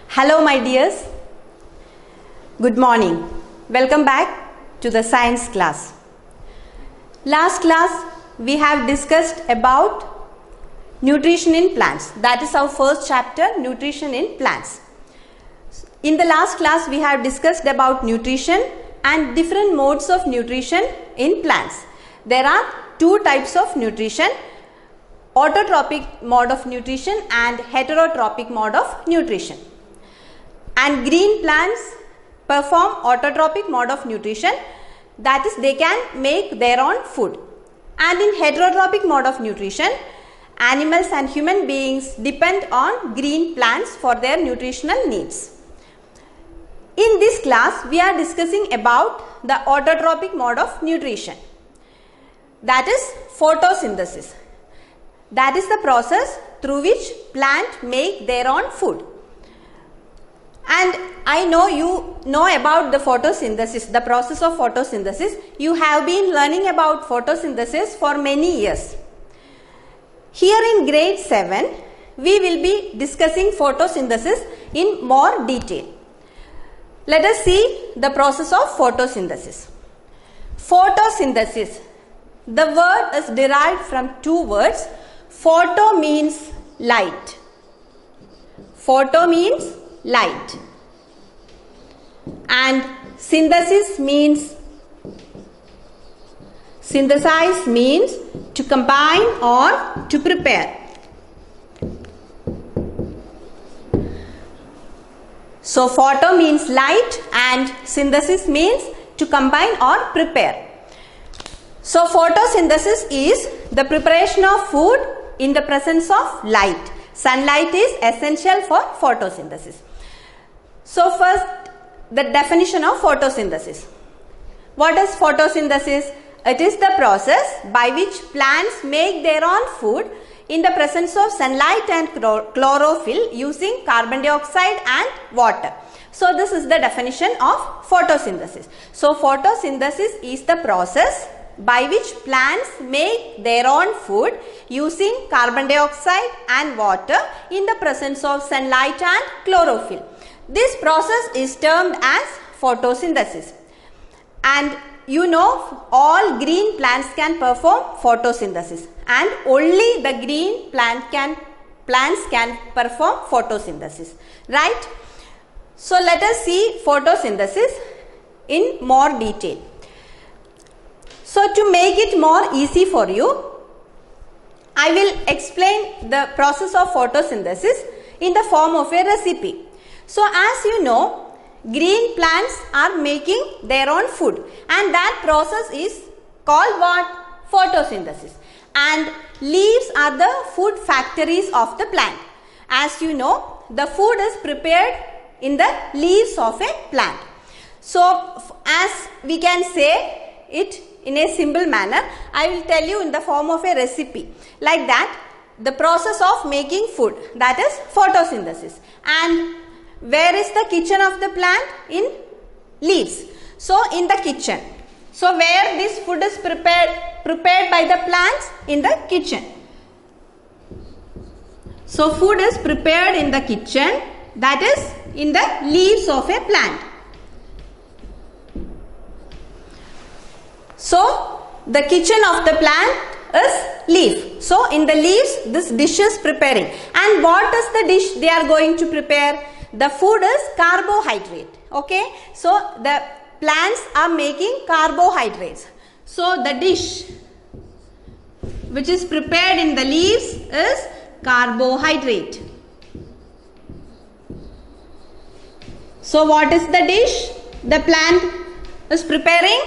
Hello my dears, good morning. Welcome back to the science class. Last class we have discussed about nutrition in plants. That is our first chapter, nutrition in plants. In the last class we have discussed about nutrition and different modes of nutrition in plants. There are two types of nutrition, autotrophic mode of nutrition and heterotrophic mode of nutrition. And green plants perform autotrophic mode of nutrition, that is they can make their own food. And in heterotrophic mode of nutrition, animals and human beings depend on green plants for their nutritional needs. In this class we are discussing about the autotrophic mode of nutrition, that is photosynthesis. That is the process through which plant make their own food. And I know you know about the photosynthesis, the process of photosynthesis. You have been learning about photosynthesis for many years. Here in grade 7, we will be discussing photosynthesis in more detail. Let us see the process of photosynthesis. Photosynthesis. The word is derived from two words. Photo means light. Photo means light. And synthesis means, synthesize means to combine or to prepare. So photo means light and synthesis means to combine or prepare. So photosynthesis is the preparation of food in the presence of light. Sunlight is essential for photosynthesis. So first, the definition of photosynthesis. What is photosynthesis? It is the process by which plants make their own food in the presence of sunlight and chlorophyll using carbon dioxide and water. So this is the definition of photosynthesis. So photosynthesis is the process by which plants make their own food using carbon dioxide and water in the presence of sunlight and chlorophyll. This process is termed as photosynthesis. And you know all green plants can perform photosynthesis and only the green plants can perform photosynthesis, right? So let us see photosynthesis in more detail. So to make it more easy for you, I will explain the process of photosynthesis in the form of a recipe. So as you know, green plants are making their own food and that process is called what? Photosynthesis. And leaves are the food factories of the plant. As you know, the food is prepared in the leaves of a plant. So as we can say it in a simple manner, I will tell you in the form of a recipe. Like that, the process of making food, that is photosynthesis. And where is the kitchen of the plant? In leaves. So in the kitchen. So where this food is prepared by the plants? In the kitchen. So food is prepared in the kitchen, that is in the leaves of a plant. So the kitchen of the plant is leaf. So in the leaves this dish is preparing. And what is the dish they are going to prepare? The food is carbohydrate. Okay. So the plants are making carbohydrates. So the dish which is prepared in the leaves is carbohydrate. So what is the dish? The plant is preparing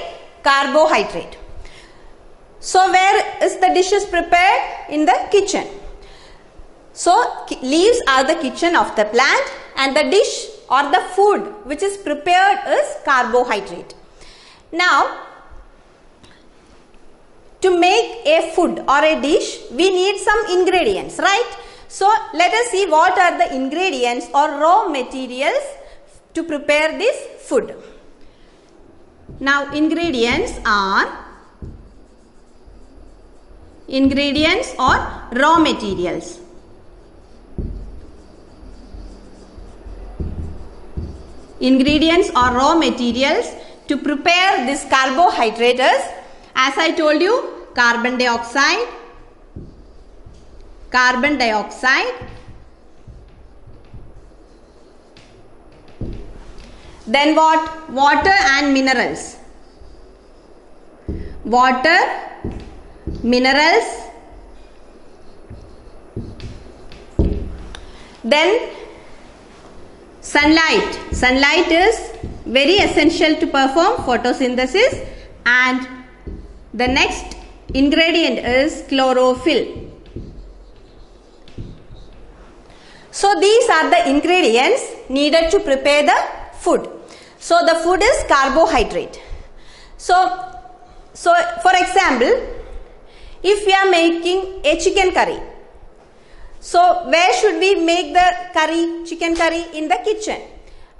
carbohydrate. So where is the dish is prepared? In the kitchen. So leaves are the kitchen of the plant and the dish or the food which is prepared is carbohydrate. Now to make a food or a dish we need some ingredients, right? So let us see what are the ingredients or raw materials to prepare this food. Now ingredients or raw materials. ingredients or raw materials to prepare this carbohydrate is, as I told you, carbon dioxide, then what? Water and minerals. Water, minerals, then sunlight. Sunlight is very essential to perform photosynthesis, and the next ingredient is chlorophyll. So these are the ingredients needed to prepare the food. So the food is carbohydrate. So for example, if we are making a chicken curry, so where should we make the chicken curry? In the kitchen.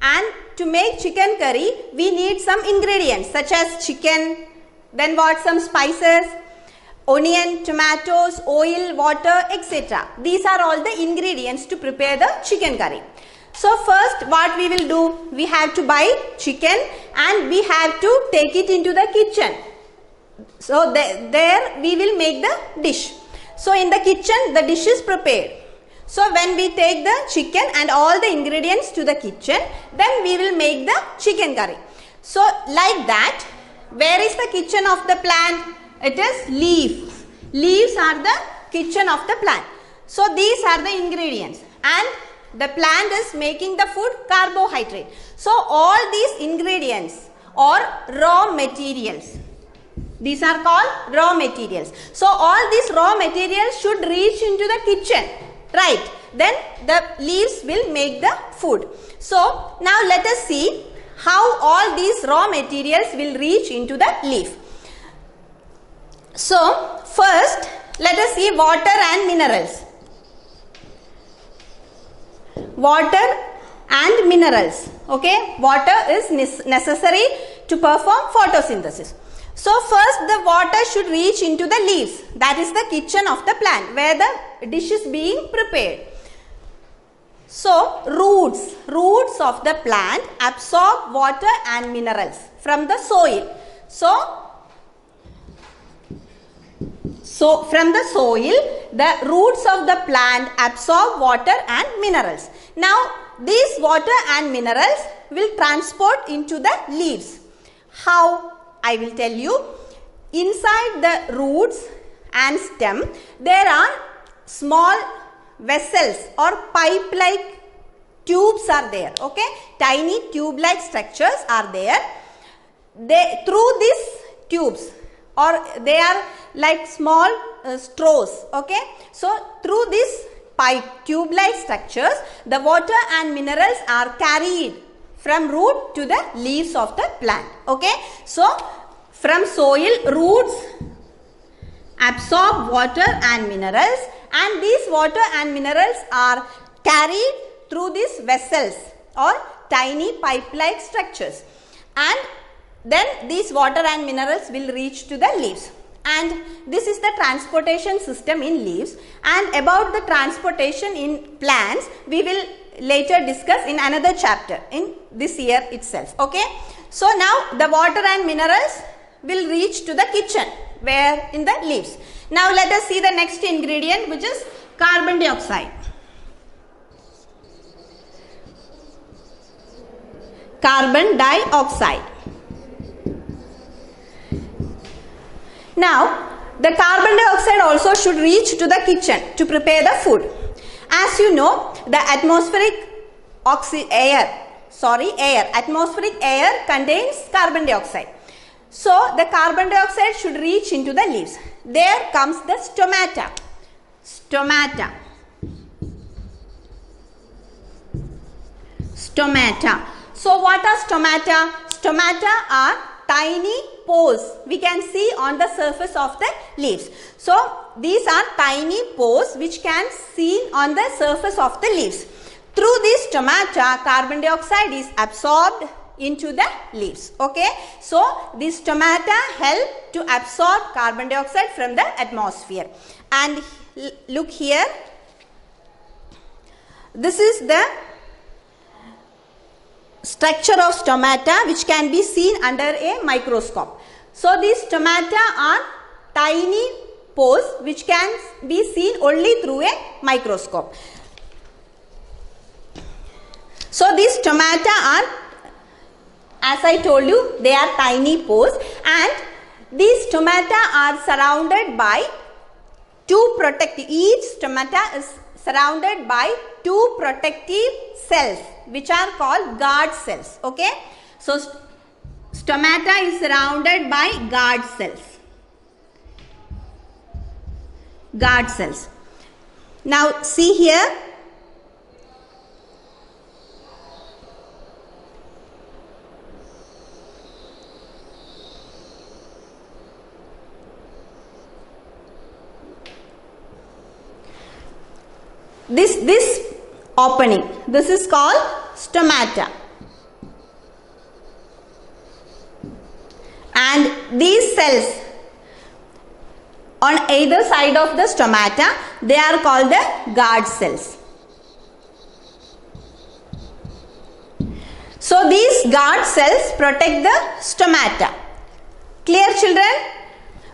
And to make chicken curry, we need some ingredients such as chicken, then what? Some spices, onion, tomatoes, oil, water, etc. These are all the ingredients to prepare the chicken curry. So first what we will do? We have to buy chicken and we have to take it into the kitchen. So there we will make the dish. So in the kitchen the dish is prepared. So when we take the chicken and all the ingredients to the kitchen, then we will make the chicken curry. So like that, where is the kitchen of the plant? It is leaves. Leaves are the kitchen of the plant. So these are the ingredients, and the plant is making the food carbohydrate. So all these ingredients are raw materials. These are called raw materials. So all these raw materials should reach into the kitchen, right? Then the leaves will make the food. So now let us see how all these raw materials will reach into the leaf. So first let us see water and minerals. Water and minerals. Okay, water is necessary to perform photosynthesis. So first the water should reach into the leaves. That is the kitchen of the plant where the dish is being prepared. So roots of the plant absorb water and minerals from the soil. So from the soil, the roots of the plant absorb water and minerals. Now these water and minerals will transport into the leaves. How? I will tell you. Inside the roots and stem, there are small vessels or pipe-like tubes are there. Okay, tiny tube-like structures are there. Through these tubes, or they are like small straws. Okay, so through these pipe tube-like structures, the water and minerals are carried from root to the leaves of the plant. Okay, so from soil, roots absorb water and minerals, and these water and minerals are carried through these vessels or tiny pipe-like structures, and then these water and minerals will reach to the leaves. And this is the transportation system in leaves, and about the transportation in plants we will later discuss in another chapter in this year itself. Okay, so now the water and minerals will reach to the kitchen, where? In the leaves. Now let us see the next ingredient, which is carbon dioxide. Carbon dioxide. Now the carbon dioxide also should reach to the kitchen to prepare the food. As you know, the atmospheric air contains carbon dioxide. So the carbon dioxide should reach into the leaves. There comes the stomata. Stomata. So what are stomata? Stomata are tiny pores we can see on the surface of the leaves. So these are tiny pores which can see on the surface of the leaves. Through these stomata, carbon dioxide is absorbed into the leaves. Okay, so these stomata help to absorb carbon dioxide from the atmosphere. And look here, this is the structure of stomata which can be seen under a microscope. So these stomata are tiny pores which can be seen only through a microscope. So these stomata are, as I told you, they are tiny pores, and these stomata are surrounded by each stomata is surrounded by two protective cells which are called guard cells. Okay, so stomata is surrounded by guard cells. Now see here, this opening, this is called stomata, and these cells on either side of the stomata, they are called the guard cells. So these guard cells protect the stomata. Clear, children?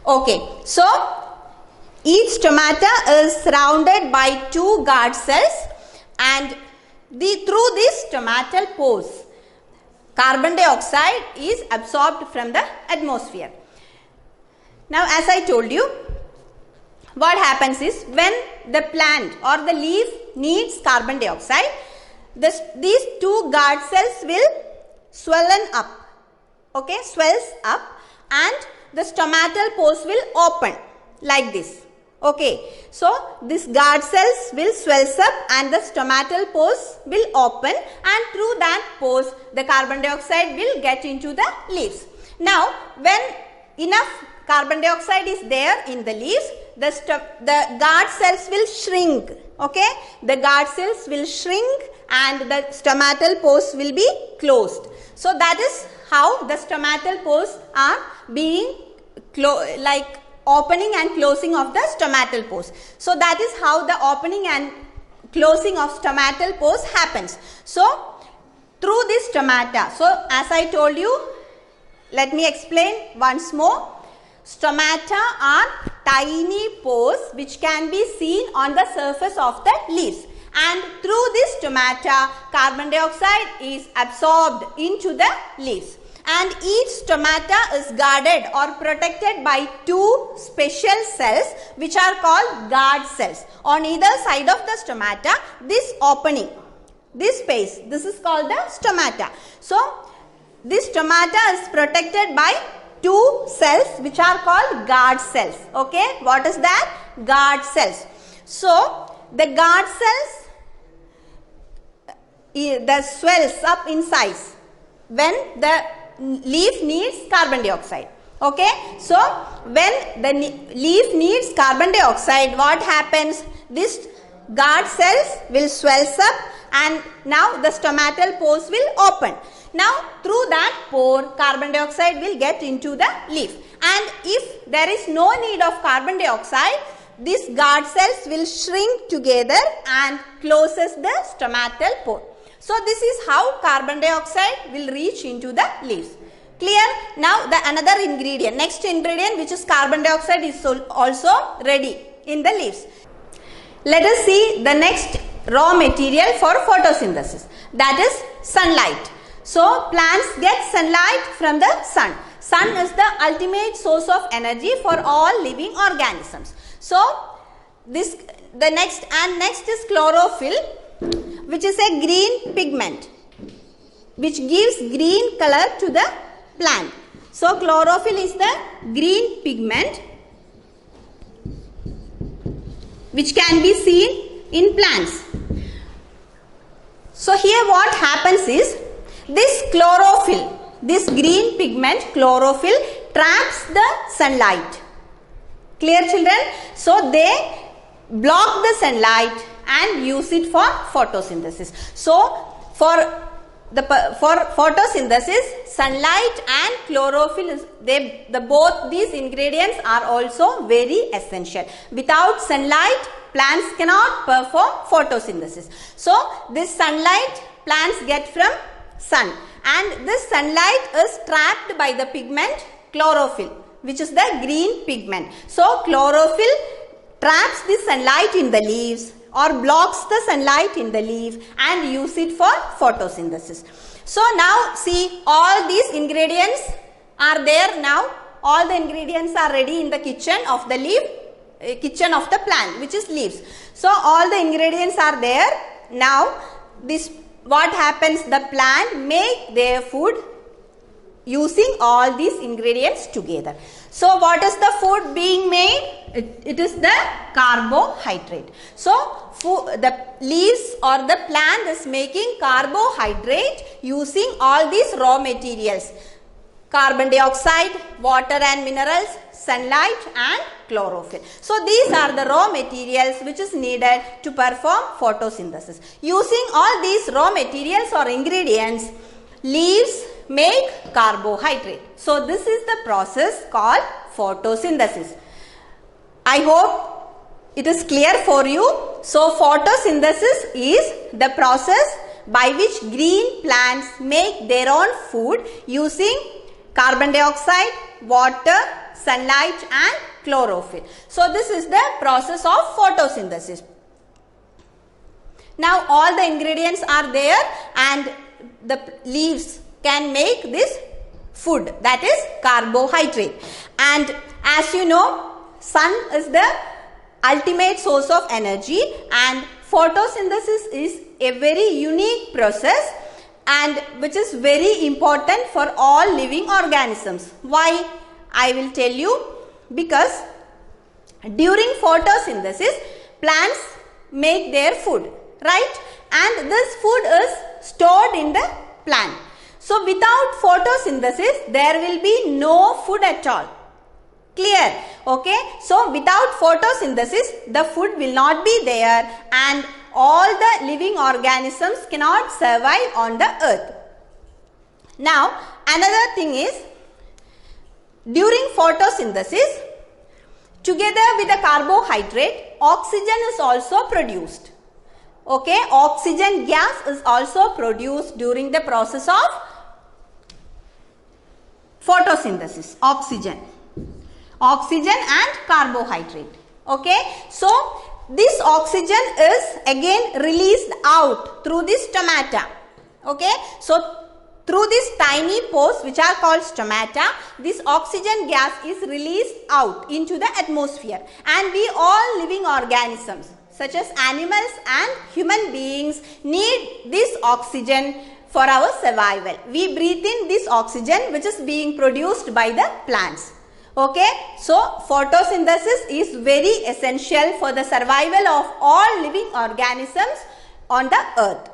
Okay, so each stomata is surrounded by two guard cells, and through these stomatal pores, carbon dioxide is absorbed from the atmosphere. Now, as I told you, what happens is when the plant or the leaf needs carbon dioxide, these two guard cells will swollen up, okay, swells up, and the stomatal pores will open like this. Okay, so this guard cells will swells up and the stomatal pores will open, and through that pores the carbon dioxide will get into the leaves. Now, when enough carbon dioxide is there in the leaves, the guard cells will shrink. Okay, the guard cells will shrink and the stomatal pores will be closed. So that is how the stomatal pores are being opening and closing of the stomatal pores. So that is how the opening and closing of stomatal pores happens. So through this stomata, so as I told you, let me explain once more. Stomata are tiny pores which can be seen on the surface of the leaves, and through this stomata carbon dioxide is absorbed into the leaves, and each stomata is guarded or protected by two special cells which are called guard cells. On either side of the stomata, this opening, this space, this is called the stomata. So this stomata is protected by two cells which are called guard cells. Okay, what is that? Guard cells. So the guard cells, the swells up in size when the leaf needs carbon dioxide. Okay, so when the leaf needs carbon dioxide, what happens? This guard cells will swells up, and now the stomatal pores will open. Now through that pore carbon dioxide will get into the leaf, and if there is no need of carbon dioxide, these guard cells will shrink together and closes the stomatal pore. So this is how carbon dioxide will reach into the leaves. Clear? Now the another ingredient, next ingredient, which is carbon dioxide, is also ready in the leaves. Let us see the next raw material for photosynthesis, that is sunlight. So plants get sunlight from the sun. Sun is the ultimate source of energy for all living organisms. So the next is chlorophyll, which is a green pigment which gives green color to the plant. So chlorophyll is the green pigment which can be seen in plants. So here what happens is, this chlorophyll, this green pigment chlorophyll traps the sunlight. Clear, children? So they block the sunlight and use it for photosynthesis. So for photosynthesis, sunlight and chlorophyll, both these ingredients are also very essential. Without sunlight, plants cannot perform photosynthesis. So this sunlight plants get from sun, and this sunlight is trapped by the pigment chlorophyll, which is the green pigment. So chlorophyll traps the sunlight in the leaves or blocks the sunlight in the leaf and use it for photosynthesis. So now see, all these ingredients are there now. All the ingredients are ready in the kitchen of the leaf, kitchen of the plant, which is leaves. So all the ingredients are there. Now this, what happens, the plant make their food using all these ingredients together. So what is the food being made? It is the carbohydrate. So the leaves or the plant is making carbohydrate using all these raw materials: carbon dioxide, water and minerals, sunlight and chlorophyll. So these are the raw materials which is needed to perform photosynthesis. Using all these raw materials or ingredients, leaves make carbohydrate. So this is the process called photosynthesis. I hope it is clear for you. So photosynthesis is the process by which green plants make their own food using carbon dioxide, water, sunlight and chlorophyll. So this is the process of photosynthesis. Now all the ingredients are there and the leaves can make this food, that is carbohydrate. And as you know, sun is the ultimate source of energy, and photosynthesis is a very unique process and which is very important for all living organisms. Why? I will tell you. Because during photosynthesis, plants make their food, right? And this food is stored in the plant. So without photosynthesis, there will be no food at all. Clear? Okay. So without photosynthesis, the food will not be there and all the living organisms cannot survive on the earth. Now another thing is, during photosynthesis, together with the carbohydrate, oxygen is also produced. Okay, oxygen gas is also produced during the process of photosynthesis. Oxygen and carbohydrate. Okay, so this oxygen is again released out through this stomata. Okay, so through these tiny pores which are called stomata, this oxygen gas is released out into the atmosphere, and we all living organisms such as animals and human beings need this oxygen for our survival. We breathe in this oxygen which is being produced by the plants. Okay, so photosynthesis is very essential for the survival of all living organisms on the earth.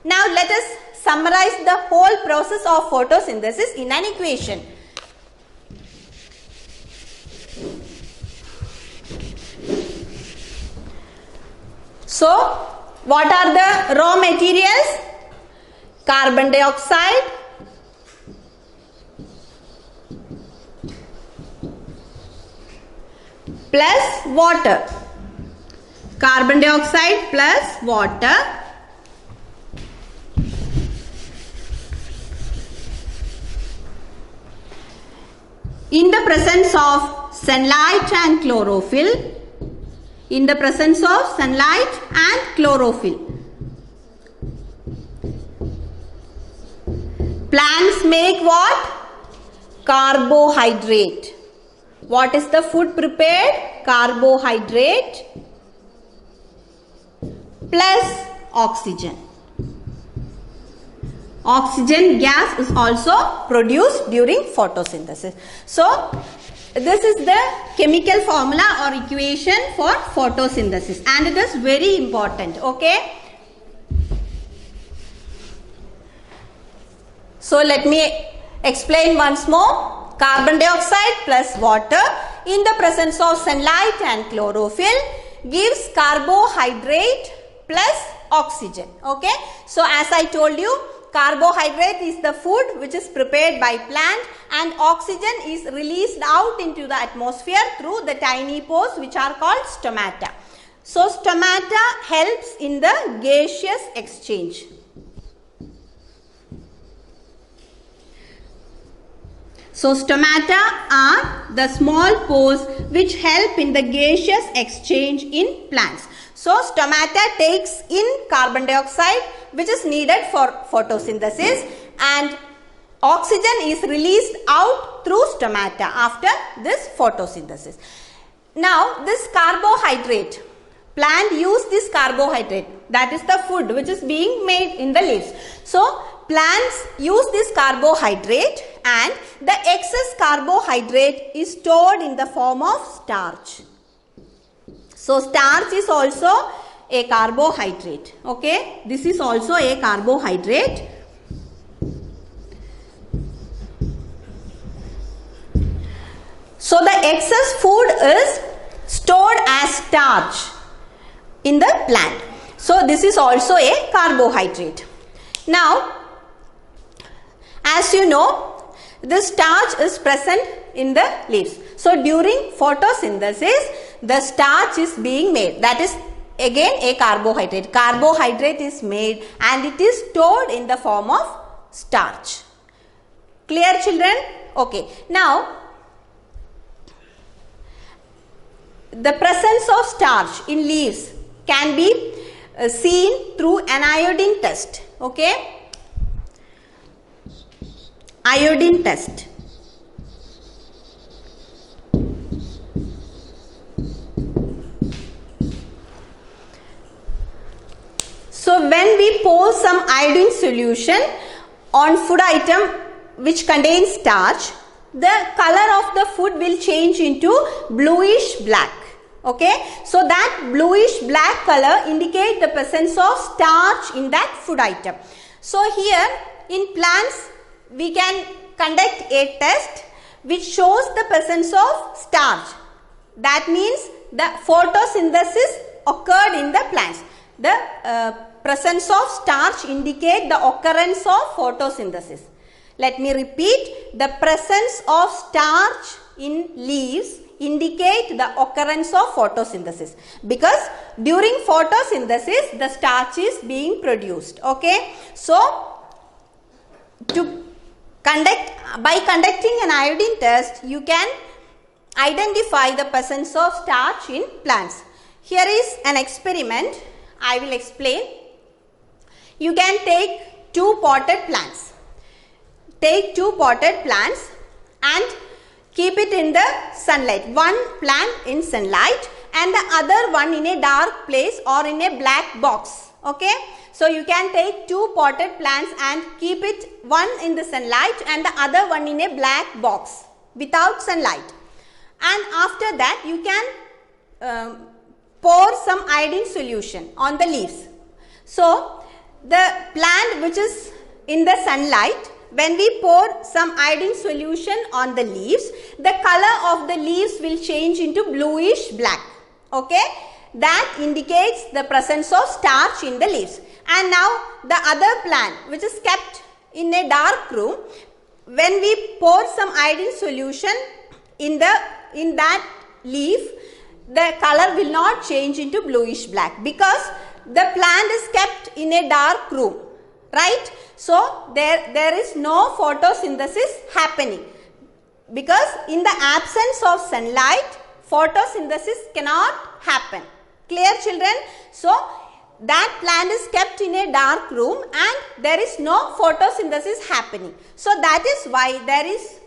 Now let us summarize the whole process of photosynthesis in an equation. So what are the raw materials? Carbon dioxide, plus water. Carbon dioxide plus water in the presence of sunlight and chlorophyll. In the presence of sunlight and chlorophyll, plants make what? Carbohydrate. What is the food prepared? Carbohydrate plus oxygen. Oxygen gas is also produced during photosynthesis. So this is the chemical formula or equation for photosynthesis, and it is very important. Okay. So let me explain once more. Carbon dioxide plus water in the presence of sunlight and chlorophyll gives carbohydrate plus oxygen. Okay. So as I told you, carbohydrate is the food which is prepared by plant, and oxygen is released out into the atmosphere through the tiny pores which are called stomata. So stomata helps in the gaseous exchange. So stomata are the small pores which help in the gaseous exchange in plants. So stomata takes in carbon dioxide which is needed for photosynthesis, and oxygen is released out through stomata after this photosynthesis. Now this carbohydrate, plant use this carbohydrate, that is the food which is being made in the leaves. So plants use this carbohydrate, and the excess carbohydrate is stored in the form of starch. So starch is also a carbohydrate. Okay, this is also a carbohydrate. So the excess food is stored as starch in the plant. So this is also a carbohydrate. Now, as you know, this starch is present in the leaves. So during photosynthesis, the starch is being made. That is again a carbohydrate. Carbohydrate is made and it is stored in the form of starch. Clear, children? Okay. Now, the presence of starch in leaves can be seen through an iodine test. Okay? Iodine test. So when we pour some iodine solution on food item which contains starch, the color of the food will change into bluish black. Okay, so that bluish black color indicates the presence of starch in that food item. So here in plants we can conduct a test which shows the presence of starch. That means the photosynthesis occurred in the plants. The presence of starch indicates the occurrence of photosynthesis. Let me repeat, the presence of starch in leaves indicate the occurrence of photosynthesis, because during photosynthesis the starch is being produced. Okay, so by conducting an iodine test, you can identify the presence of starch in plants. Here is an experiment. I will explain. You can take two potted plants. Take two potted plants and keep it in the sunlight. One plant in sunlight and the other one in a dark place or in a black box. Okay. So you can take two potted plants and keep it one in the sunlight and the other one in a black box without sunlight. And after that you can pour some iodine solution on the leaves. So the plant which is in the sunlight, when we pour some iodine solution on the leaves, the color of the leaves will change into bluish black. Okay, that indicates the presence of starch in the leaves. And now the other plant which is kept in a dark room, when we pour some iodine solution in that leaf, the color will not change into bluish black because the plant is kept in a dark room, right? So there is no photosynthesis happening, because in the absence of sunlight photosynthesis cannot happen. Clear, children? So that plant is kept in a dark room and there is no photosynthesis happening. So that is why there is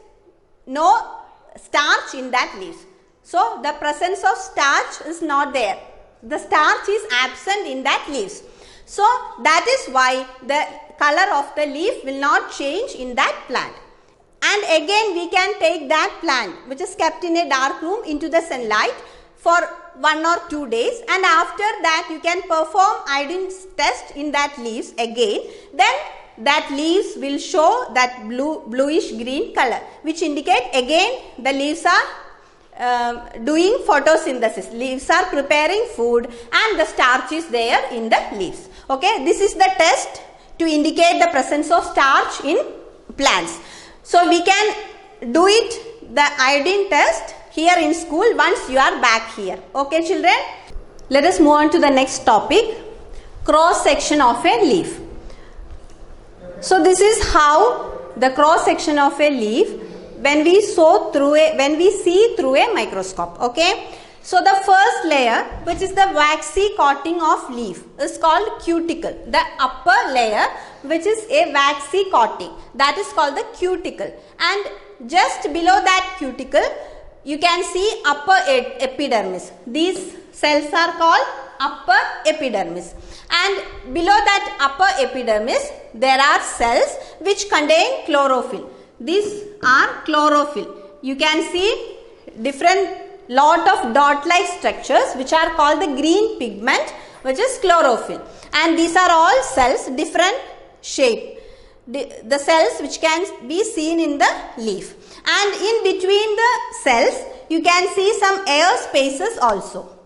no starch in that leaf. So the presence of starch is not there. The starch is absent in that leaves. So that is why the color of the leaf will not change in that plant. And again we can take that plant which is kept in a dark room into the sunlight for 1 or 2 days, and after that you can perform iodine test in that leaves again. Then that leaves will show that bluish green color, which indicate again the leaves are doing photosynthesis. Leaves are preparing food and the starch is there in the leaves. Okay, this is the test to indicate the presence of starch in plants. So we can do it, the iodine test, here in school once you are back here. Okay, children? Let us move on to the next topic, cross section of a leaf. So this is how the cross section of a leaf when we see through a microscope. Okay. So the first layer, which is the waxy coating of leaf, is called cuticle. The upper layer, which is a waxy coating, that is called the cuticle. And just below that cuticle, you can see upper epidermis. These cells are called upper epidermis. And below that upper epidermis, there are cells which contain chlorophyll. These are chlorophyll. You can see different lot of dot-like structures which are called the green pigment, which is chlorophyll. And these are all cells, different shape. The cells which can be seen in the leaf. And in between the cells, you can see some air spaces also.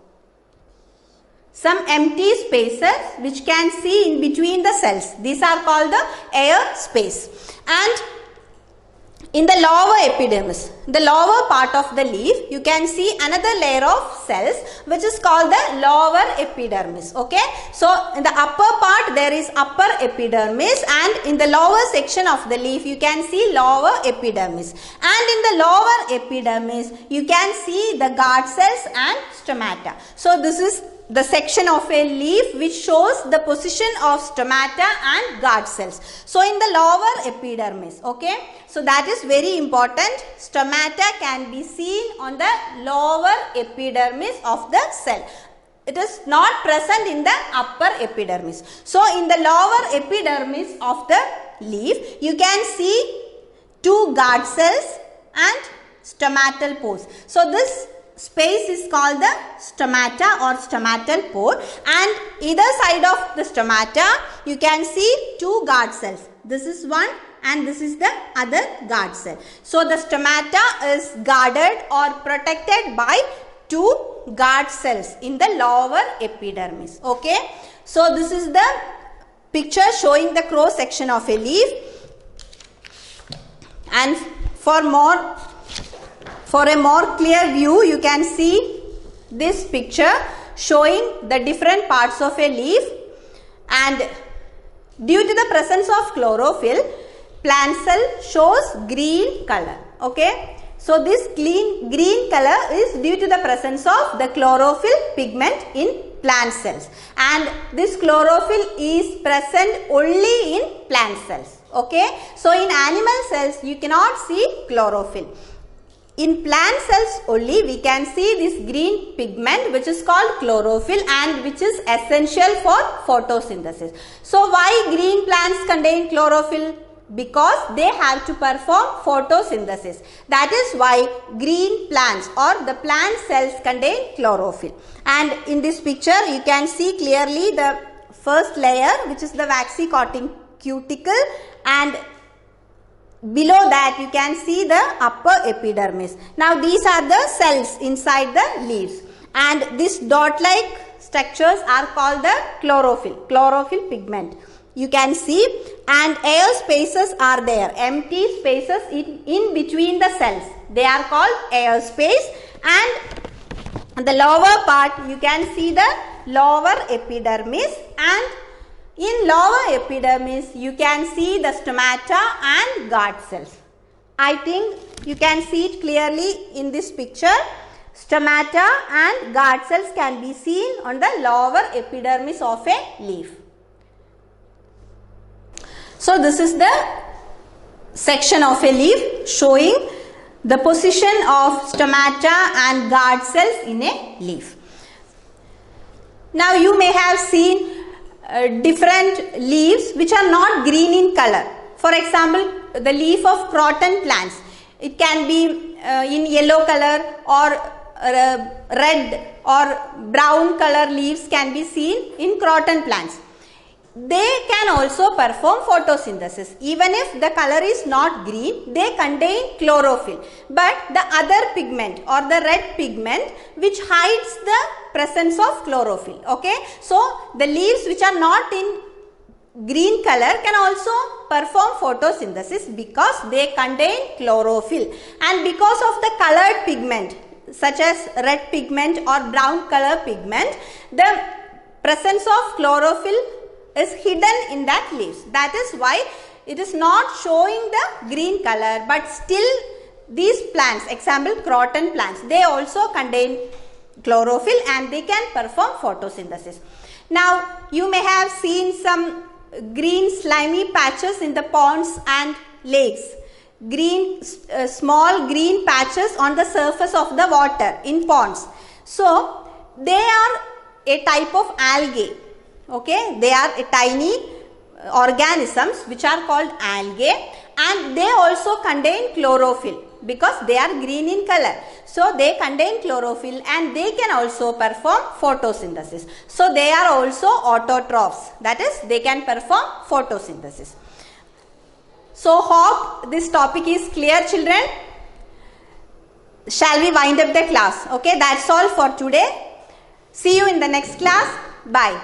Some empty spaces which can see in between the cells. These are called the air space. And in the lower epidermis, the lower part of the leaf, you can see another layer of cells which is called the lower epidermis. Okay. So in the upper part there is upper epidermis, and in the lower section of the leaf you can see lower epidermis. And in the lower epidermis you can see the guard cells and stomata. So this is the section of a leaf which shows the position of stomata and guard cells. So in the lower epidermis, okay, so that is very important. Stomata can be seen on the lower epidermis of the cell. It is not present in the upper epidermis. So in the lower epidermis of the leaf, you can see two guard cells and stomatal pores. So this space is called the stomata or stomatal pore, and either side of the stomata you can see two guard cells. This is one and this is the other guard cell. So the stomata is guarded or protected by two guard cells in the lower epidermis. Okay. So this is the picture showing the cross section of a leaf, and for a more clear view, you can see this picture showing the different parts of a leaf. And due to the presence of chlorophyll, plant cell shows green color. Okay. So this green color is due to the presence of the chlorophyll pigment in plant cells. And this chlorophyll is present only in plant cells. Okay. So in animal cells, you cannot see chlorophyll. In plant cells only we can see this green pigment which is called chlorophyll and which is essential for photosynthesis. So why green plants contain chlorophyll? Because they have to perform photosynthesis. That is why green plants or the plant cells contain chlorophyll. And in this picture you can see clearly the first layer, which is the waxy coating cuticle, and below that you can see the upper epidermis. Now these are the cells inside the leaves, and these dot-like structures are called the chlorophyll pigment. You can see, and air spaces are there, empty spaces in between the cells. They are called air space, and the lower part you can see the lower epidermis, and in lower epidermis you can see the stomata and guard cells. I think you can see it clearly in this picture. Stomata and guard cells can be seen on the lower epidermis of a leaf. So this is the section of a leaf showing the position of stomata and guard cells in a leaf. Now you may have seen different leaves which are not green in color. For example, the leaf of croton plants. It can be in yellow color, or red or brown color leaves can be seen in croton plants. They can also perform photosynthesis. Even if the color is not green, they contain chlorophyll. But the other pigment or the red pigment which hides the presence of chlorophyll. Okay. So the leaves which are not in green color can also perform photosynthesis because they contain chlorophyll. And because of the colored pigment such as red pigment or brown color pigment, the presence of chlorophyll is hidden in that leaves. That is why it is not showing the green color, but still these plants, example croton plants, they also contain chlorophyll and they can perform photosynthesis. Now you may have seen some green slimy patches in the ponds and lakes. Small green patches on the surface of the water in ponds. So they are a type of algae. Okay, they are a tiny organisms which are called algae, and they also contain chlorophyll because they are green in color. So they contain chlorophyll and they can also perform photosynthesis. So they are also autotrophs, that is they can perform photosynthesis. So hope this topic is clear, children. Shall we wind up the class? Okay, that's all for today. See you in the next class. Bye.